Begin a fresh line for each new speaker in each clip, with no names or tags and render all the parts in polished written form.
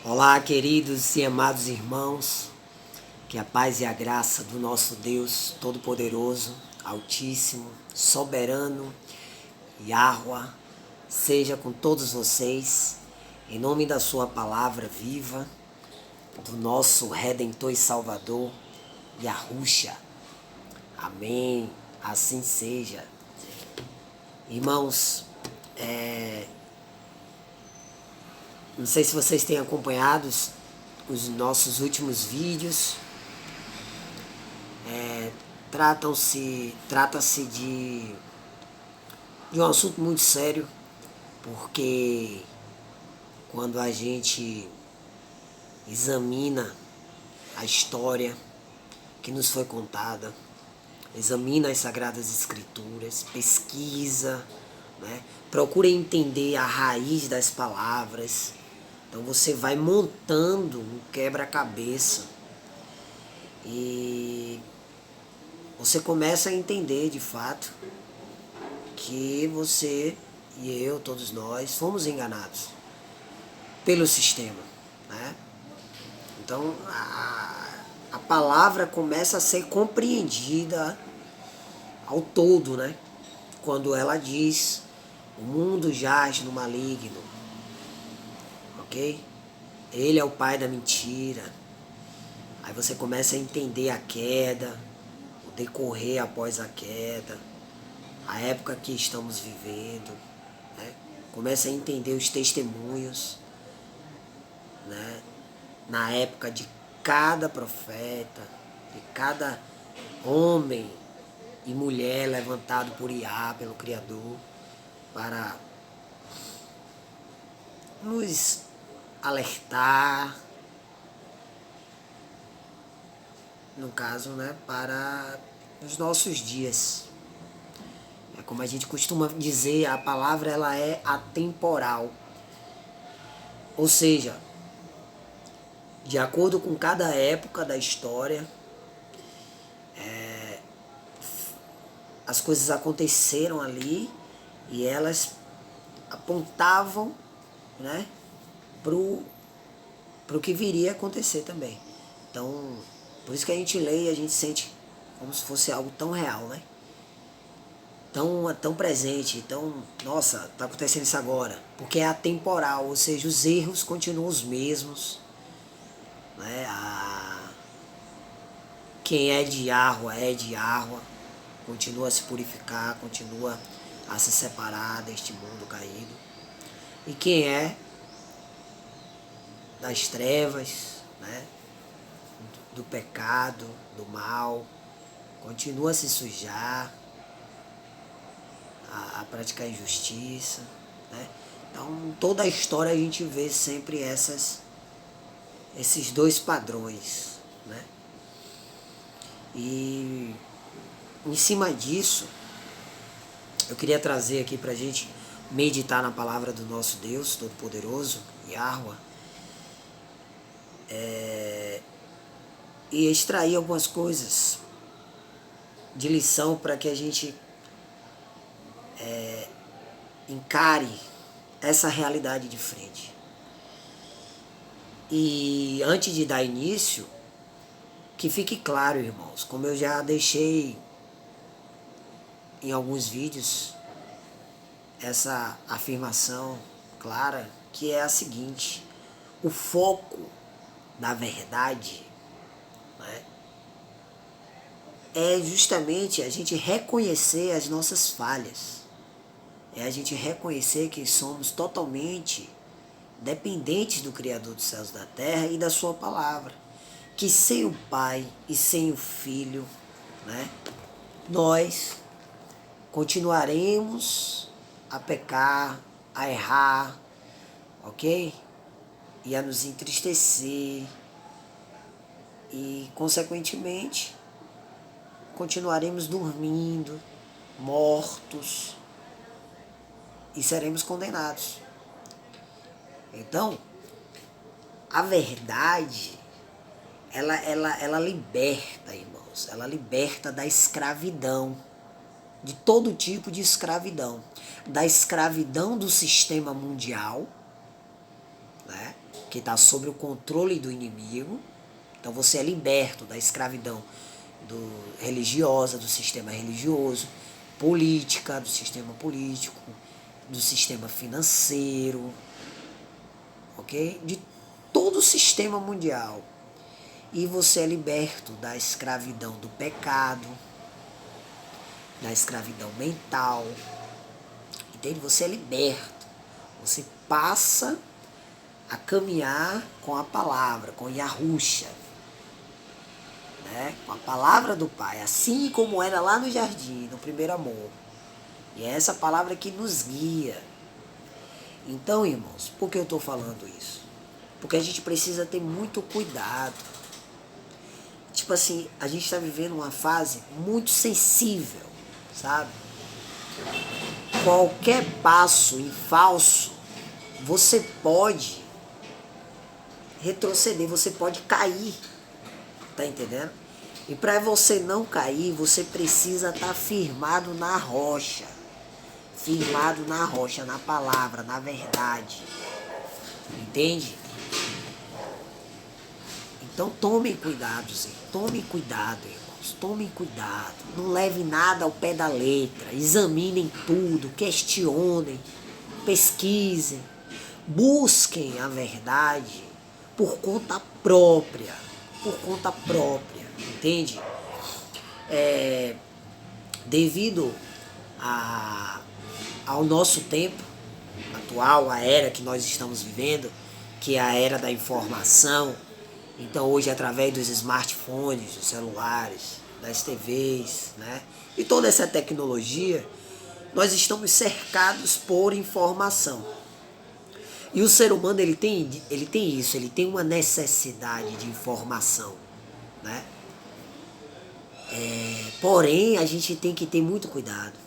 Olá, queridos e amados irmãos, que a paz e a graça do nosso Deus Todo-Poderoso, Altíssimo, Soberano, Yahweh, seja com todos vocês, em nome da sua palavra viva, do nosso Redentor e Salvador, Yahushua. Amém, assim seja. Irmãos, não sei se vocês têm acompanhado os nossos últimos vídeos. Trata-se de um assunto muito sério, porque quando a gente examina a história que nos foi contada, examina as Sagradas Escrituras, pesquisa, né? Procura entender a raiz das palavras. Então você vai montando um quebra-cabeça e você começa a entender de fato que você e eu, todos nós, fomos enganados pelo sistema, né? Então a palavra começa a ser compreendida ao todo, né? Quando ela diz: o mundo jaz no maligno, ok? Ele é o pai da mentira. Aí você começa a entender a queda, o decorrer após a queda, a época que estamos vivendo, né? Começa a entender os testemunhos, né? Na época de cada profeta, de cada homem e mulher levantado por Iá, pelo Criador, para nos alertar, no caso, né, para os nossos dias. É como a gente costuma dizer, a palavra ela é atemporal. Ou seja, de acordo com cada época da história, as coisas aconteceram ali e elas apontavam, né, pro que viria a acontecer também. Então, por isso que a gente lê e a gente sente como se fosse algo tão real, né? Tão presente, nossa, tá acontecendo isso agora. Porque é atemporal, ou seja, os erros continuam os mesmos, né? Quem é de Yahweh, continua a se purificar, continua a se separar deste mundo caído. E quem é das trevas, né? Do pecado, do mal, continua a se sujar, a praticar injustiça, né? Então, toda a história a gente vê sempre esses dois padrões, né? E em cima disso, eu queria trazer aqui pra gente meditar na palavra do nosso Deus Todo-Poderoso, Yahweh, e extrair algumas coisas de lição para que a gente encare essa realidade de frente. E antes de dar início, que fique claro, irmãos, como eu já deixei em alguns vídeos, essa afirmação clara, que é a seguinte: o foco da verdade, né, é justamente a gente reconhecer as nossas falhas. É a gente reconhecer que somos totalmente dependentes do Criador dos céus e da terra e da sua palavra. Que sem o Pai e sem o Filho, né, nós continuaremos a pecar, a errar, ok? E a nos entristecer e, consequentemente, continuaremos dormindo, mortos e seremos condenados. Então, a verdade, ela liberta, irmãos, ela liberta da escravidão, de todo tipo de escravidão, da escravidão do sistema mundial, né? que está sob o controle do inimigo. Então você é liberto da escravidão religiosa, do sistema religioso, política, do sistema político, do sistema financeiro, ok? De todo o sistema mundial. E você é liberto da escravidão do pecado, da escravidão mental, entende? Você é liberto, você passa a caminhar com a palavra, com Yahusha, né? Com a palavra do Pai, assim como era lá no jardim, no primeiro amor. E é essa palavra que nos guia. Então, irmãos, por que eu estou falando isso? Porque a gente precisa ter muito cuidado. Tipo assim, a gente está vivendo uma fase muito sensível, sabe? Qualquer passo em falso, você pode retroceder, você pode cair, tá entendendo? E para você não cair, você precisa estar firmado na rocha, na palavra, na verdade, entende? Então tomem cuidado, Zé. Tomem cuidado, irmãos, tomem cuidado, não leve nada ao pé da letra, examinem tudo, questionem, pesquisem, busquem a verdade por conta própria, entende? Devido ao nosso tempo atual, a era que nós estamos vivendo, que é a era da informação. Então hoje, através dos smartphones, dos celulares, das TVs, né, e toda essa tecnologia, nós estamos cercados por informação. E o ser humano ele tem isso, ele tem uma necessidade de informação, né? Porém, a gente tem que ter muito cuidado.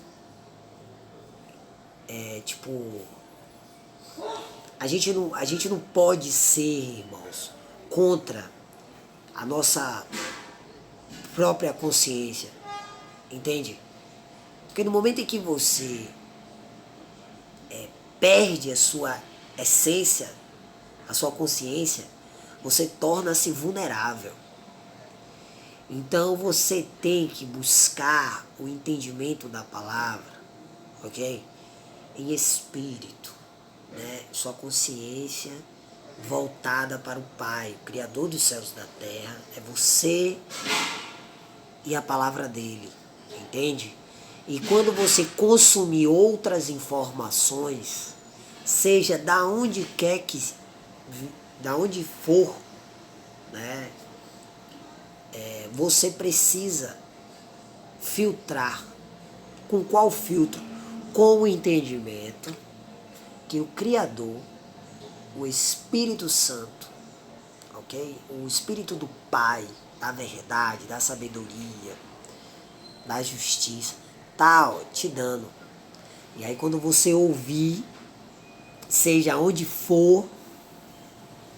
A gente não pode ser, irmãos, contra a nossa própria consciência, entende? Porque no momento em que você perde a sua essência, a sua consciência, você torna-se vulnerável. Então você tem que buscar o entendimento da palavra, ok? Em espírito, né? Sua consciência voltada para o Pai, o Criador dos céus e da terra, é você e a palavra dele, entende? E quando você consumir outras informações, seja da onde for, né? Você precisa filtrar. Com qual filtro? Com o entendimento que o Criador, o Espírito Santo, ok? O Espírito do Pai, da verdade, da sabedoria, da justiça, tá te dando. E aí quando você ouvir, seja onde for,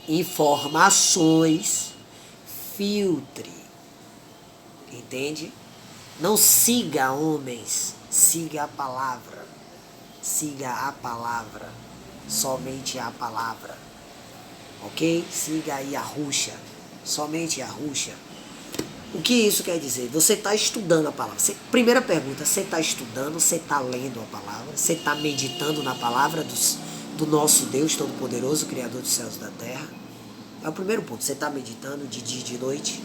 informações, filtre, entende? Não siga homens, siga a palavra, somente a palavra, ok? Siga a Yahusha, somente Yahusha. O que isso quer dizer? Você está estudando a palavra. Primeira pergunta, você está estudando, você está lendo a palavra, você está meditando na palavra do nosso Deus Todo-Poderoso, Criador dos céus e da terra? É o primeiro ponto. Você está meditando de dia e de noite?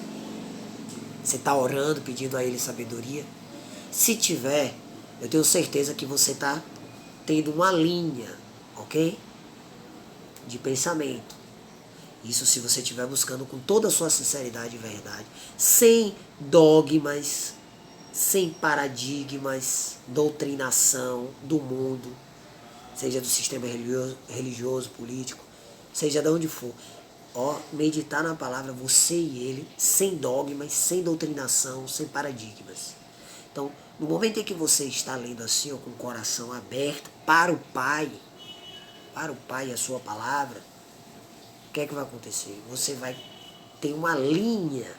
Você está orando, pedindo a Ele sabedoria? Se tiver, eu tenho certeza que você está tendo uma linha, ok? De pensamento. Isso se você estiver buscando com toda a sua sinceridade e verdade, sem dogmas, sem paradigmas, doutrinação do mundo, seja do sistema religioso, político, seja de onde for. Meditar na palavra, você e ele, sem dogmas, sem doutrinação, sem paradigmas. Então, no momento em que você está lendo assim, com o coração aberto para o Pai e a sua palavra, o que é que vai acontecer? Você vai ter uma linha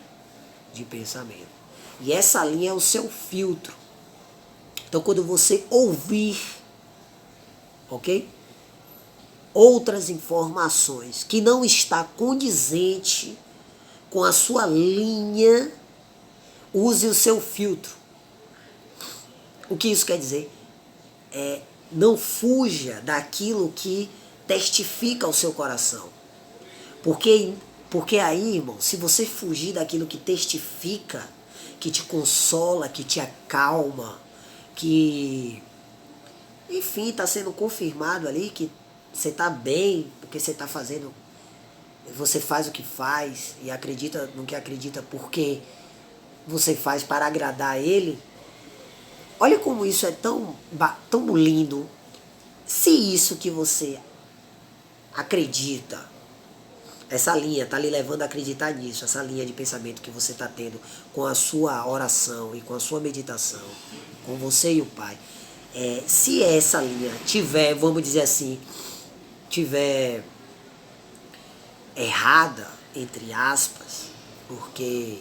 de pensamento. E essa linha é o seu filtro. Então, quando você ouvir, ok? outras informações que não está condizente com a sua linha, use o seu filtro. O que isso quer dizer? Não fuja daquilo que testifica o seu coração. Porque aí, irmão, se você fugir daquilo que testifica, que te consola, que te acalma, que, enfim, está sendo confirmado ali que você está bem, porque você está fazendo, você faz o que faz e acredita no que acredita porque você faz para agradar a ele. Olha como isso é tão lindo. Se isso que você acredita, essa linha está lhe levando a acreditar nisso, essa linha de pensamento que você está tendo com a sua oração e com a sua meditação, com você e o Pai, se essa linha tiver, vamos dizer assim, tiver errada, entre aspas, porque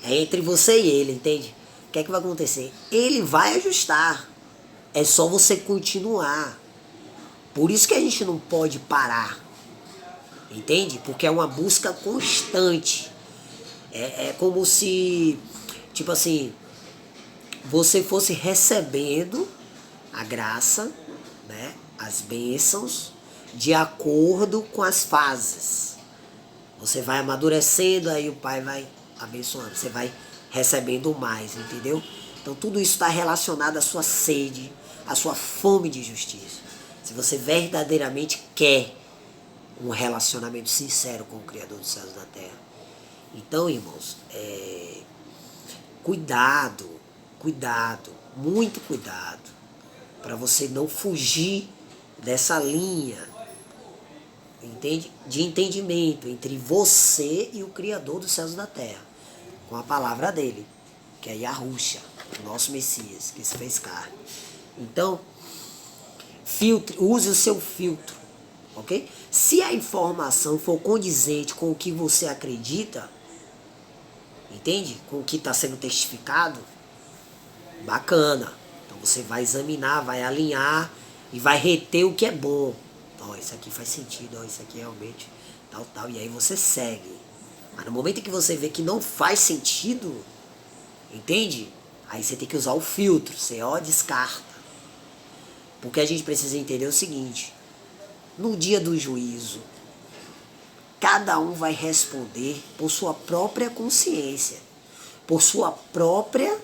é entre você e ele, entende? O que é que vai acontecer? Ele vai ajustar. É só você continuar. Por isso que a gente não pode parar. Entende? Porque é uma busca constante. É como se, tipo assim, você fosse recebendo a graça, né, as bênçãos, de acordo com as fases. Você vai amadurecendo, aí o Pai vai abençoando. Você vai recebendo mais, entendeu? Então tudo isso está relacionado à sua sede, à sua fome de justiça. Se você verdadeiramente quer um relacionamento sincero com o Criador dos céus e da terra. Então, irmãos, cuidado, muito cuidado, para você não fugir dessa linha, entende? De entendimento entre você e o Criador dos céus e da terra, com a palavra dele, que é Yahushua, o nosso Messias, que se fez carne. Então, use o seu filtro. Ok? Se a informação for condizente com o que você acredita, entende? Com o que está sendo testificado, bacana. Então você vai examinar, vai alinhar e vai reter o que é bom. Então, isso aqui faz sentido, isso aqui realmente tal. E aí você segue. Mas no momento em que você vê que não faz sentido, entende? Aí você tem que usar o filtro, você descarta. Porque a gente precisa entender o seguinte: no dia do juízo, cada um vai responder por sua própria consciência, por sua própria,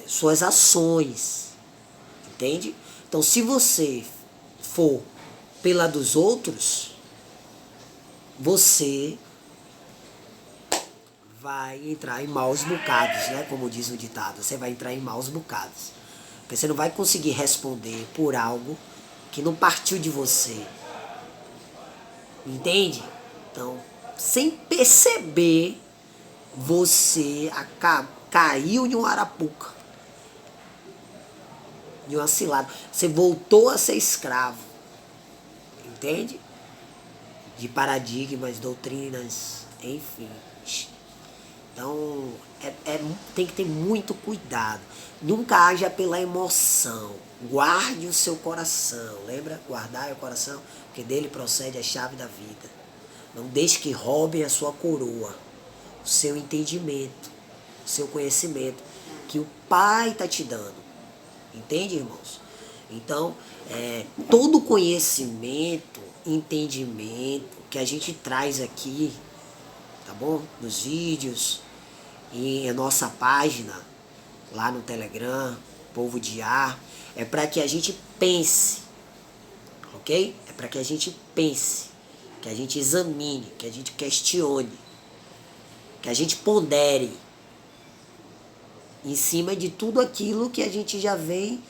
suas ações, entende? Então, se você for pela dos outros, você vai entrar em maus bocados, né? Como diz o ditado, você vai entrar em maus bocados. Porque você não vai conseguir responder por algo que não partiu de você. Entende? Então, sem perceber, você caiu em um arapuca, em uma cilada. Você voltou a ser escravo. Entende? De paradigmas, doutrinas, enfim. Então, tem que ter muito cuidado. Nunca haja pela emoção. Guarde o seu coração. Lembra? Guardar o coração, porque dele procede a chave da vida. Não deixe que roubem a sua coroa, o seu entendimento, o seu conhecimento, que o Pai está te dando. Entende, irmãos? Então, todo conhecimento, entendimento que a gente traz aqui, tá bom? Nos vídeos e a nossa página lá no Telegram, Povo de Ar, é para que a gente pense, ok? É para que a gente pense, que a gente examine, que a gente questione, que a gente pondere em cima de tudo aquilo que a gente já vem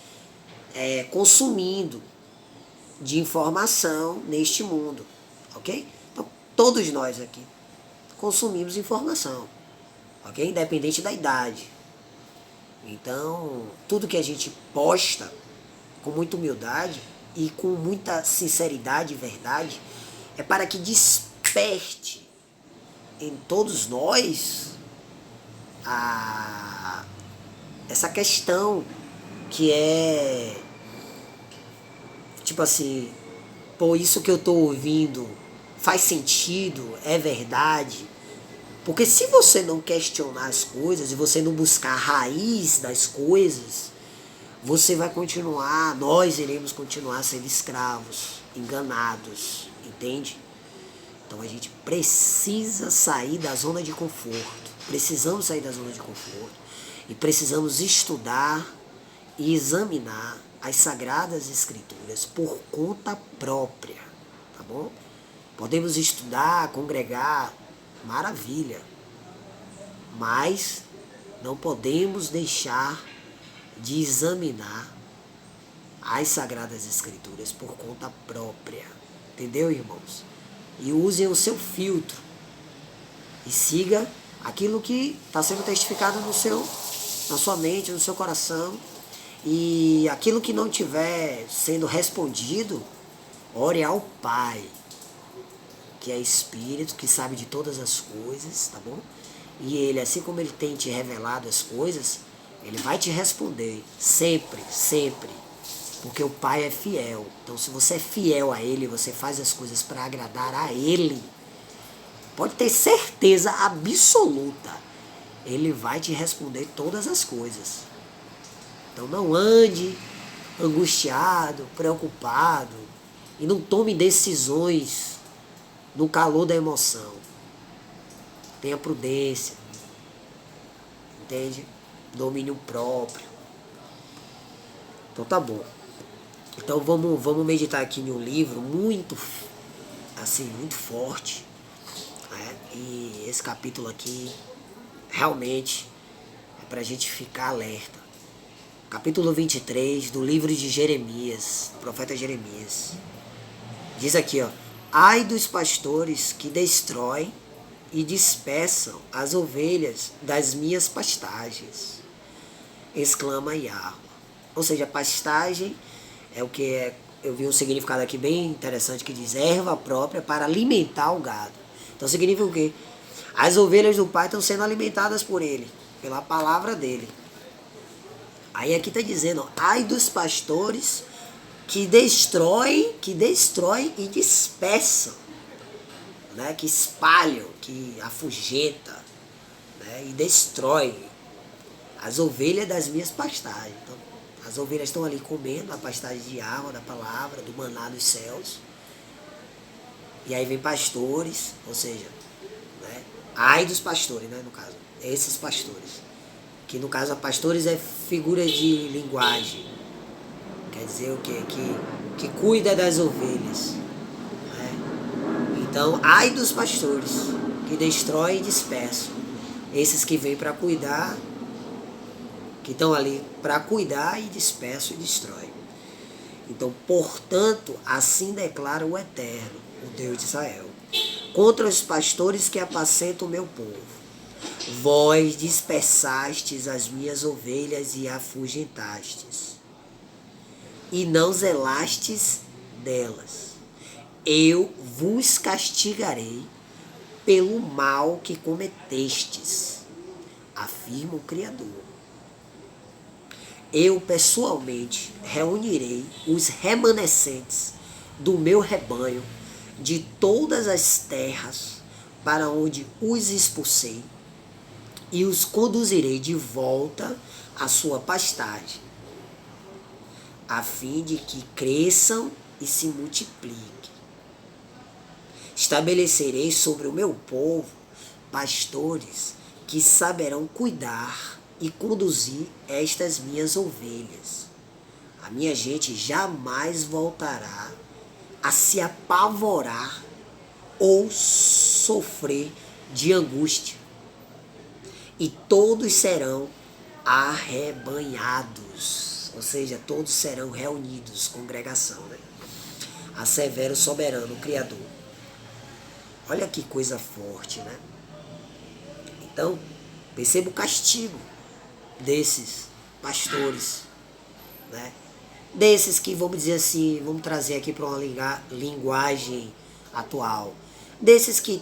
consumindo de informação neste mundo, ok? Então, todos nós aqui consumimos informação, ok? Independente da idade. Então, tudo que a gente posta com muita humildade e com muita sinceridade e verdade é para que desperte em todos nós essa questão que é, tipo assim, pô, isso que eu estou ouvindo faz sentido, é verdade. Porque se você não questionar as coisas e você não buscar a raiz das coisas, você vai continuar, nós iremos continuar sendo escravos, enganados, entende? Então a gente precisa sair da zona de conforto. Precisamos sair da zona de conforto. E precisamos estudar e examinar as Sagradas Escrituras por conta própria. Tá bom? Podemos estudar, congregar, maravilha. Mas não podemos deixar de examinar as Sagradas Escrituras por conta própria. Entendeu, irmãos? E usem o seu filtro. E siga aquilo que está sendo testificado na sua mente, no seu coração. E aquilo que não estiver sendo respondido, ore ao Pai, que é Espírito, que sabe de todas as coisas, tá bom? E Ele, assim como Ele tem te revelado as coisas, Ele vai te responder, sempre, sempre. Porque o Pai é fiel. Então, se você é fiel a Ele, você faz as coisas para agradar a Ele, pode ter certeza absoluta, Ele vai te responder todas as coisas. Então, não ande angustiado, preocupado, e não tome decisões no calor da emoção. Tenha prudência, entende? Domínio próprio. Então tá bom. Então vamos meditar aqui em um livro muito, assim, muito forte, né? E esse capítulo aqui realmente é pra gente ficar alerta. Capítulo 23 do livro de Jeremias, profeta Jeremias. Diz aqui, ó: ai dos pastores que destroem e dispersam as ovelhas das minhas pastagens, exclama Yahweh. Ou seja, pastagem é o que é, eu vi um significado aqui bem interessante que diz erva própria para alimentar o gado. Então significa o quê? As ovelhas do Pai estão sendo alimentadas por Ele, pela palavra dEle. Aí aqui está dizendo, ó, ai dos pastores que destroem e dispersam, né? Que espalham, que afugentam, né? E destroem as ovelhas das minhas pastagens. Então, as ovelhas estão ali comendo a pastagem de água, da palavra, do maná dos céus. E aí vem pastores, ou seja, né? Ai dos pastores, né, no caso. Esses pastores. Que no caso, a pastores é figura de linguagem. Quer dizer o quê? Que cuida das ovelhas. Né? Então, ai dos pastores que destroem e dispersam. Esses que vêm para cuidar, que estão ali para cuidar e dispersam e destroem. Então, portanto, assim declara o Eterno, o Deus de Israel, contra os pastores que apacentam o meu povo. Vós dispersastes as minhas ovelhas e afugentastes, e não zelastes delas. Eu vos castigarei pelo mal que cometestes, afirma o Criador. Eu pessoalmente reunirei os remanescentes do meu rebanho de todas as terras para onde os expulsei e os conduzirei de volta à sua pastagem, a fim de que cresçam e se multipliquem. Estabelecerei sobre o meu povo pastores que saberão cuidar e conduzir estas minhas ovelhas. A minha gente jamais voltará a se apavorar ou sofrer de angústia. E todos serão arrebanhados, ou seja, todos serão reunidos, congregação, né? Assevera o soberano, o Criador. Olha que coisa forte, né? Então, perceba o castigo desses pastores, né? Desses que, vamos dizer assim, vamos trazer aqui para uma linguagem atual, desses que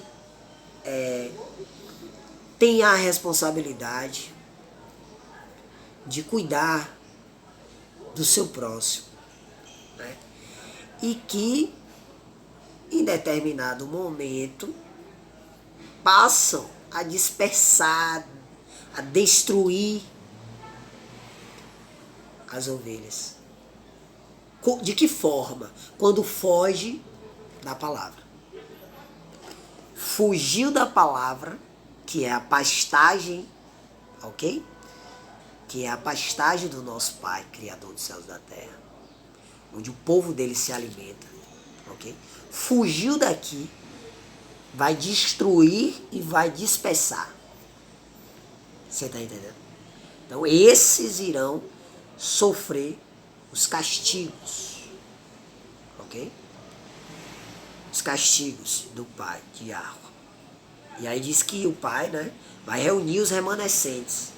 têm a responsabilidade de cuidar do seu próximo, né? E que em determinado momento, passam a dispersar, a destruir as ovelhas. De que forma? Quando foge da palavra. Fugiu da palavra, que é a pastagem, ok? Que é a pastagem do nosso Pai, Criador dos céus e da terra, onde o povo dele se alimenta, ok? Fugiu daqui, vai destruir e vai dispersar. Você está entendendo? Então esses irão sofrer os castigos, ok? Os castigos do Pai, de Yahweh. E aí diz que o Pai, né, vai reunir os remanescentes.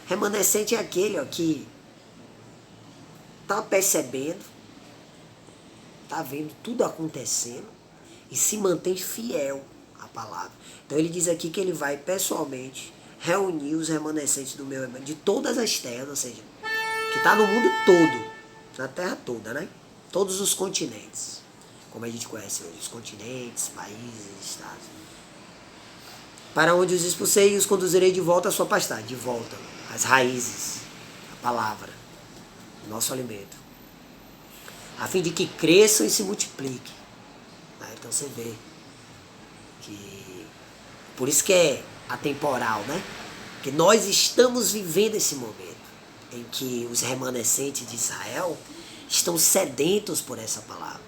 Remanescente é aquele, ó, que está percebendo, está vendo tudo acontecendo e se mantém fiel à palavra. Então ele diz aqui que ele vai pessoalmente reunir os remanescentes do meu irmão, de todas as terras, ou seja, que está no mundo todo, na terra toda, né? Todos os continentes, como a gente conhece hoje, os continentes, países, estados. Para onde os expulsei e os conduzirei de volta à sua pastagem, de volta às raízes, a palavra, o nosso alimento, a fim de que cresçam e se multipliquem. Então você vê que, por isso que é atemporal, né? Que nós estamos vivendo esse momento em que os remanescentes de Israel estão sedentos por essa palavra.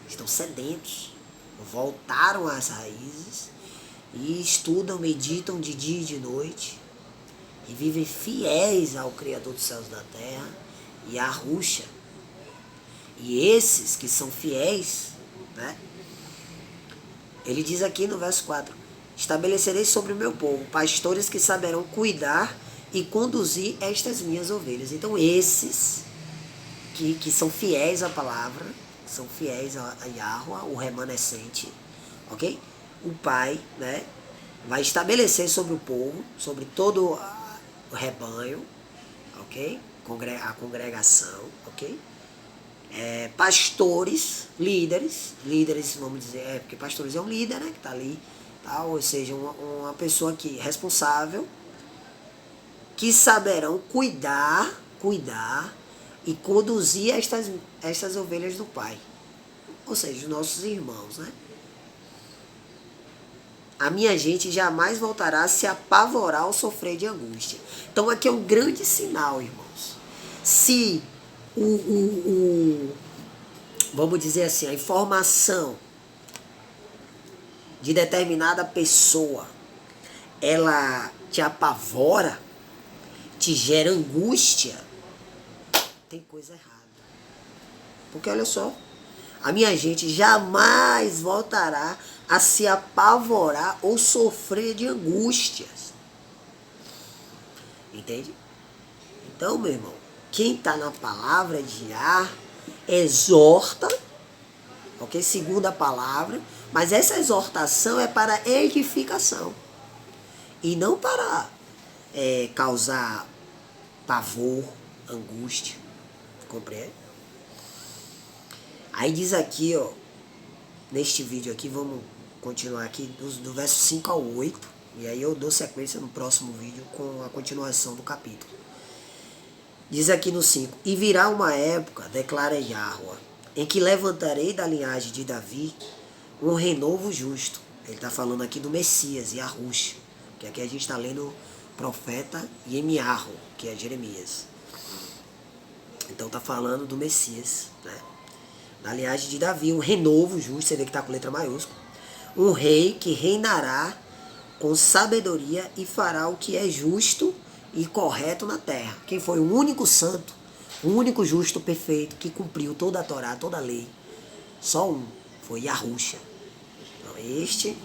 Estão sedentos. Voltaram às raízes e estudam, meditam de dia e de noite e vivem fiéis ao Criador dos céus e da terra e à Ruxa. E esses que são fiéis, né? Ele diz aqui no verso 4: estabelecerei sobre o meu povo pastores que saberão cuidar e conduzir estas minhas ovelhas. Então esses que são fiéis à palavra, são fiéis a Yahweh, o remanescente, ok? O Pai, né, vai estabelecer sobre o povo, sobre todo o rebanho, ok? A congregação, ok? Pastores, líderes, vamos dizer, porque pastores é um líder, né, que está ali, tá? Ou seja, uma pessoa que responsável, que saberão cuidar e conduzir estas ovelhas do Pai, ou seja, os nossos irmãos, né? A minha gente jamais voltará a se apavorar ou sofrer de angústia. Então aqui é um grande sinal, irmãos. Se vamos dizer assim, a informação de determinada pessoa, ela te apavora, te gera angústia, tem coisa errada. Porque olha só, a minha gente jamais voltará a se apavorar ou sofrer de angústias. Entende? Então, meu irmão, quem está na palavra de Yah exorta, ok? Segundo a palavra, mas essa exortação é para edificação e não para causar pavor, angústia. Compreende? Aí diz aqui, ó, neste vídeo aqui, vamos continuar aqui do verso 5 ao 8, e aí eu dou sequência no próximo vídeo com a continuação do capítulo. Diz aqui no 5: e virá uma época, declara Yahweh, em que levantarei da linhagem de Davi um renovo justo. Ele está falando aqui do Messias, Yahush, que aqui a gente está lendo o profeta Yemiarro, que é Jeremias. Então está falando do Messias, né? Da linhagem de Davi, um renovo justo, você vê que está com letra maiúscula. Um rei que reinará com sabedoria e fará o que é justo e correto na terra. Quem foi o único santo, o único justo, perfeito, que cumpriu toda a Torá, toda a lei? Só um, foi Yahusha. Então este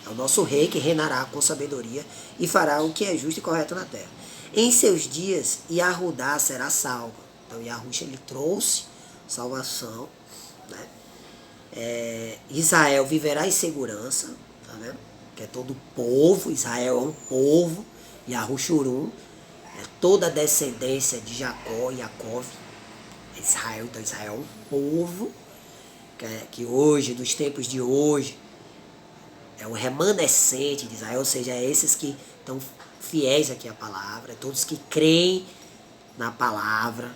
é o nosso rei que reinará com sabedoria e fará o que é justo e correto na terra. Em seus dias, Yahudá será salvo. Então Yahusha, ele trouxe salvação, né? Israel viverá em segurança, tá vendo? Que é todo o povo, Israel é um povo, Yahushurum é toda a descendência de Jacó, Yaakov, Israel, então Israel é um povo, que hoje, dos tempos de hoje, é o remanescente de Israel, ou seja, é esses que estão fiéis aqui à palavra, todos que creem na palavra,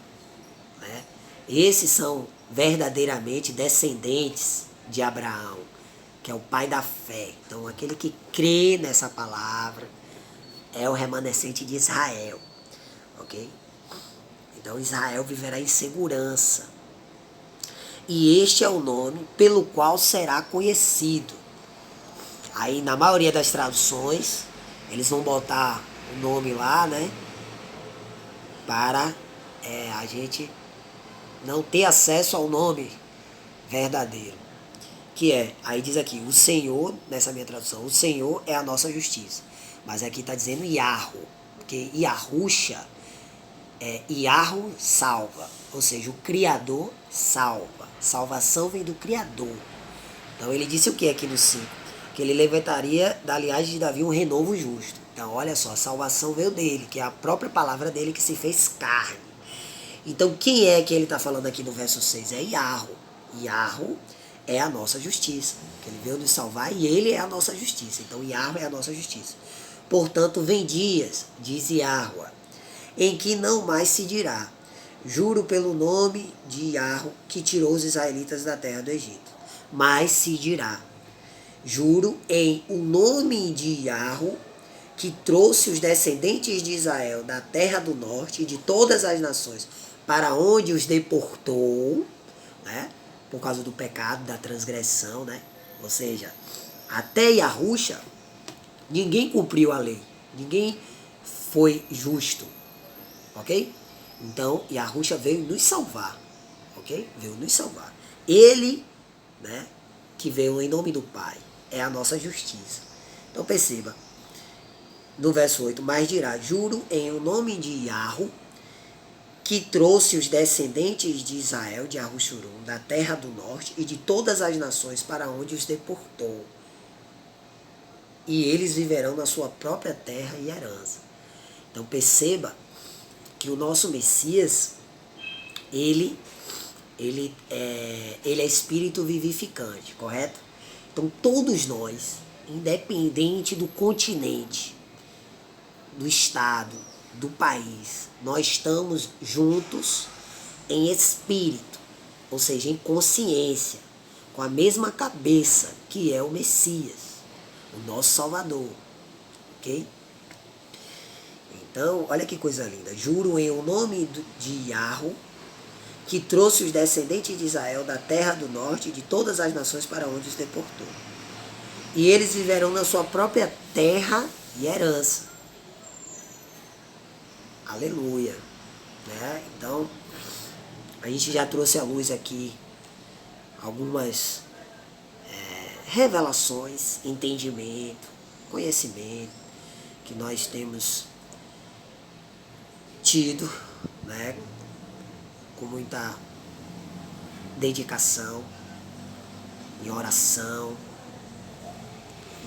né? Esses são verdadeiramente descendentes de Abraão, que é o pai da fé. Então, aquele que crê nessa palavra é o remanescente de Israel, ok? Então, Israel viverá em segurança. E este é o nome pelo qual será conhecido. Aí, na maioria das traduções, eles vão botar o nome lá, né? Para a gente não ter acesso ao nome verdadeiro. Que é, aí diz aqui, o Senhor, nessa minha tradução, o Senhor é a nossa justiça. Mas aqui está dizendo Yahoo, porque Yahusha Yahoo salva, ou seja, o Criador salva. Salvação vem do Criador. Então ele disse o que aqui no 5? Que ele levantaria da linhagem de Davi um renovo justo. Então olha só, a salvação veio dele, que é a própria palavra dele que se fez carne. Então quem é que ele está falando aqui no verso 6? É Yahoo. Yahoo é a nossa justiça, que ele veio nos salvar e ele é a nossa justiça. Então Yahoo é a nossa justiça. Portanto, vem dias, diz Yahoo, em que não mais se dirá, juro pelo nome de Yahoo que tirou os israelitas da terra do Egito. Mas se dirá, juro em o nome de Yahoo que trouxe os descendentes de Israel da terra do norte e de todas as nações para onde os deportou, né? Por causa do pecado, da transgressão, né? Ou seja, até Yahusha, ninguém cumpriu a lei, ninguém foi justo, ok? Então, Yahusha veio nos salvar, ok? Veio nos salvar. Ele, né, que veio em nome do Pai, é a nossa justiça. Então, perceba, no verso 8, mas dirá, juro em o nome de Yahoo, que trouxe os descendentes de Israel, de Arushurum, da terra do norte e de todas as nações para onde os deportou. E eles viverão na sua própria terra e herança. Então perceba que o nosso Messias, ele é espírito vivificante, correto? Então todos nós, independente do continente, do estado, do país, nós estamos juntos em espírito, ou seja, em consciência, com a mesma cabeça que é o Messias, o nosso Salvador, ok? Então, olha que coisa linda, juro em o nome de Yahoo, que trouxe os descendentes de Israel da terra do norte e de todas as nações para onde os deportou. E eles viverão na sua própria terra e herança. Aleluia. Né? Então, a gente já trouxe à luz aqui algumas revelações, entendimento, conhecimento que nós temos tido, né, com muita dedicação, em oração,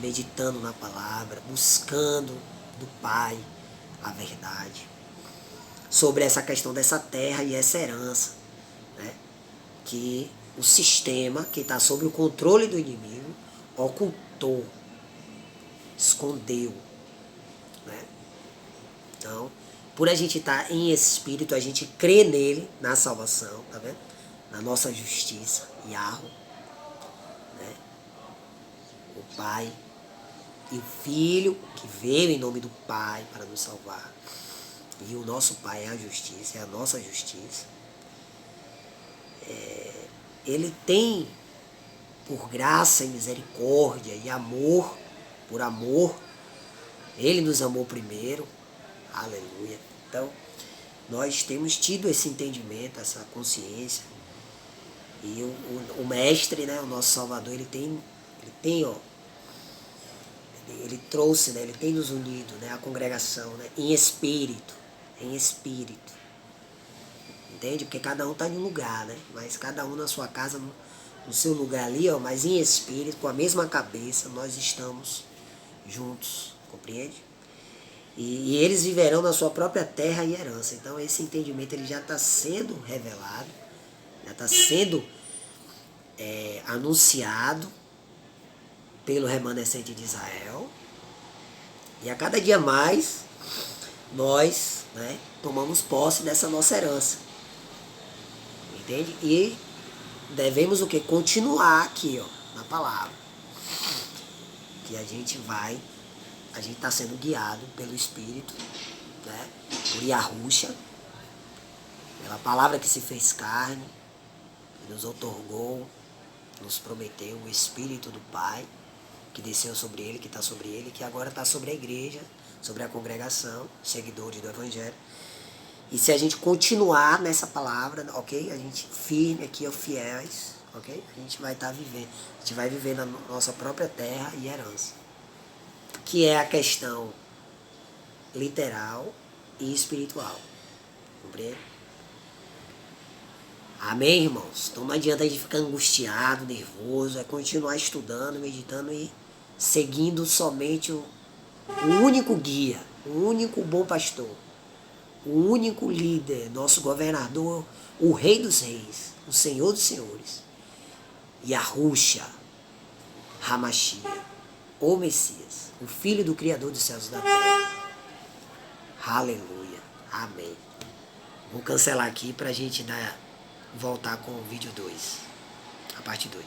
meditando na palavra, buscando do Pai a verdade sobre essa questão dessa terra e essa herança, né, que o sistema que está sob o controle do inimigo ocultou, escondeu, né? Então, por a gente estar em espírito, a gente crê nele, na salvação, tá vendo? Na nossa justiça, Yahoo, né? O Pai e o Filho que veio em nome do Pai para nos salvar. E o nosso Pai é a justiça, é a nossa justiça. Ele tem, por graça e misericórdia e amor, por amor, ele nos amou primeiro. Aleluia. Então, nós temos tido esse entendimento, essa consciência. E o Mestre, né, o nosso Salvador, ele trouxe, né, ele tem nos unido, né, a congregação, né, em espírito. Entende? Porque cada um está em um lugar, né? Mas cada um na sua casa, no seu lugar ali, ó, mas em espírito, com a mesma cabeça, nós estamos juntos, compreende? E eles viverão na sua própria terra e herança. Então esse entendimento ele já está sendo revelado, já está sendo anunciado pelo remanescente de Israel. E a cada dia mais nós, né, tomamos posse dessa nossa herança. Entende? E devemos o quê? Continuar aqui, ó, na palavra. Que a gente está sendo guiado pelo Espírito, né, por Yahushua, pela palavra que se fez carne, que nos outorgou, nos prometeu o Espírito do Pai, que desceu sobre ele, que está sobre ele, que agora está sobre a igreja, sobre a congregação, seguidores do Evangelho. E se a gente continuar nessa palavra, ok? A gente firme aqui, fiéis, ok? A gente vai estar vivendo. A gente vai viver na nossa própria terra e herança. Que é a questão literal e espiritual. Compreende? Amém, irmãos? Então não adianta a gente ficar angustiado, nervoso. É continuar estudando, meditando e seguindo somente o único guia, o único bom pastor, o único líder, nosso governador, o Rei dos Reis, o Senhor dos Senhores, Yahushua HaMashiach, o Messias, o Filho do Criador dos céus e da terra. Aleluia. Amém. Vou cancelar aqui para a gente voltar com o vídeo 2, a parte 2.